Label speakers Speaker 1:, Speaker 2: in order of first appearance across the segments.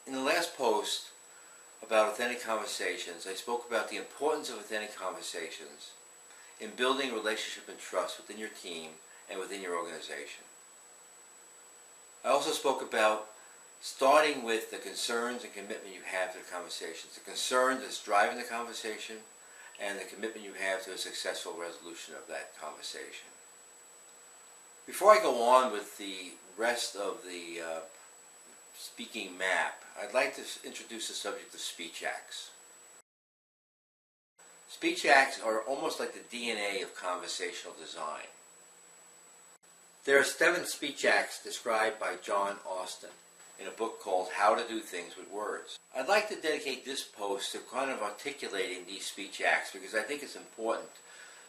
Speaker 1: In the last post about authentic conversations, I spoke about the importance of authentic conversations in building relationship and trust within your team and within your organization. I also spoke about starting with the concerns and commitment you have to the conversations, the concern that's driving the conversation, and the commitment you have to a successful resolution of that conversation. Before I go on with the rest of the speaking map, I'd like to introduce the subject of speech acts. Speech acts are almost like the DNA of conversational design. There are 7 speech acts described by John Austin in a book called How to Do Things with Words. I'd like to dedicate this post to kind of articulating these speech acts because I think it's important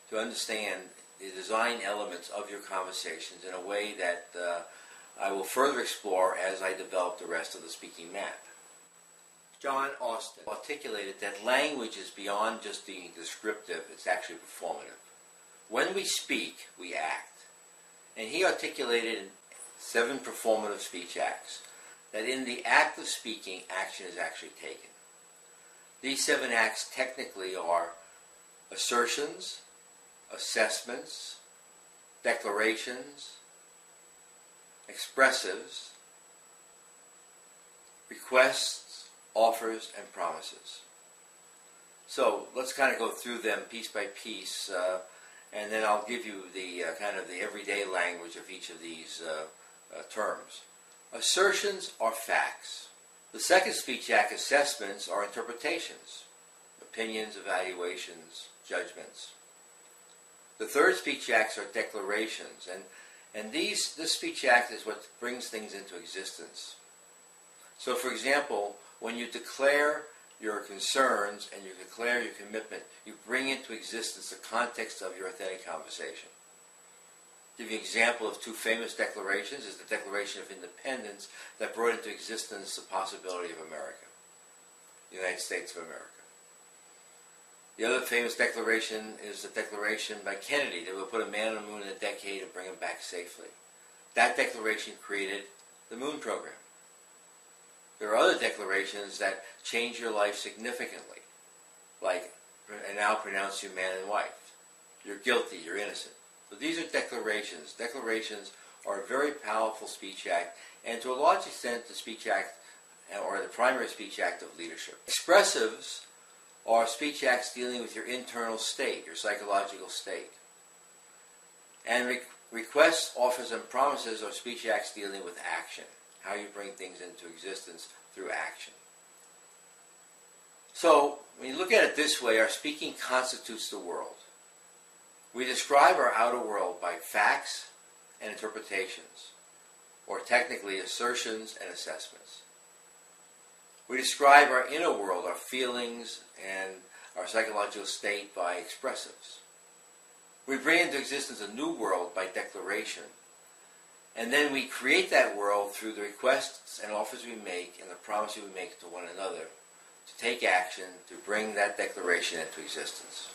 Speaker 1: to understand the design elements of your conversations in a way that I will further explore as I develop the rest of the speaking map. John Austin articulated that language is beyond just being descriptive, it's actually performative. When we speak, we act. And he articulated in 7 performative speech acts that in the act of speaking, action is actually taken. These 7 acts technically are assertions, assessments, declarations, expressives, requests, offers, and promises. So let's kind of go through them piece by piece, and then I'll give you the kind of the everyday language of each of these terms. Assertions are facts. The second speech act, assessments, are interpretations, opinions, evaluations, judgments. The third speech acts are declarations, and this speech act is what brings things into existence. So, for example, when you declare your concerns and you declare your commitment, you bring into existence the context of your authentic conversation. To give you an example of 2 famous declarations is the Declaration of Independence that brought into existence the possibility of America, the United States of America. The other famous declaration is the declaration by Kennedy that would put a man on the moon in a decade and bring him back safely. That declaration created the moon program. There are other declarations that change your life significantly, like, I now pronounce you man and wife. You're guilty, you're innocent. So these are declarations. Declarations are a very powerful speech act, and to a large extent the speech act, or the primary speech act of leadership. Expressives are speech acts dealing with your internal state, your psychological state. And requests, offers, and promises are speech acts dealing with action, how you bring things into existence through action. So, when you look at it this way, our speaking constitutes the world. We describe our outer world by facts and interpretations, or technically assertions and assessments. We describe our inner world, our feelings, and our psychological state by expressives. We bring into existence a new world by declaration. And then we create that world through the requests and offers we make and the promises we make to one another to take action to bring that declaration into existence.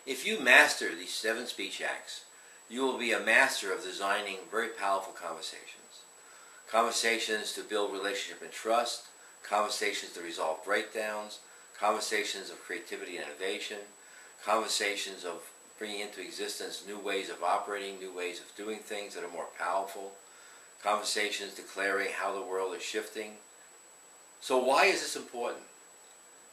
Speaker 1: If you master these 7 speech acts, you will be a master of designing very powerful conversations. Conversations to build relationship and trust, conversations to resolve breakdowns, conversations of creativity and innovation, conversations of bringing into existence new ways of operating, new ways of doing things that are more powerful, conversations declaring how the world is shifting. So why is this important?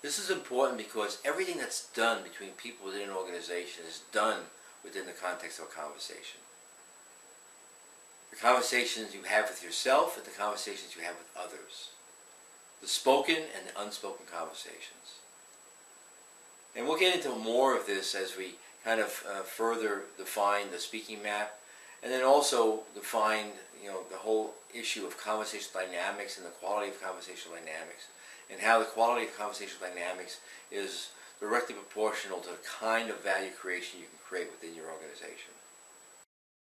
Speaker 1: This is important because everything that's done between people within an organization is done within the context of a conversation. The conversations you have with yourself and the conversations you have with others. The spoken and the unspoken conversations. And we'll get into more of this as we kind of further define the speaking map, and then also define the whole issue of conversational dynamics and the quality of conversational dynamics, and how the quality of conversational dynamics is directly proportional to the kind of value creation you can create within your organization.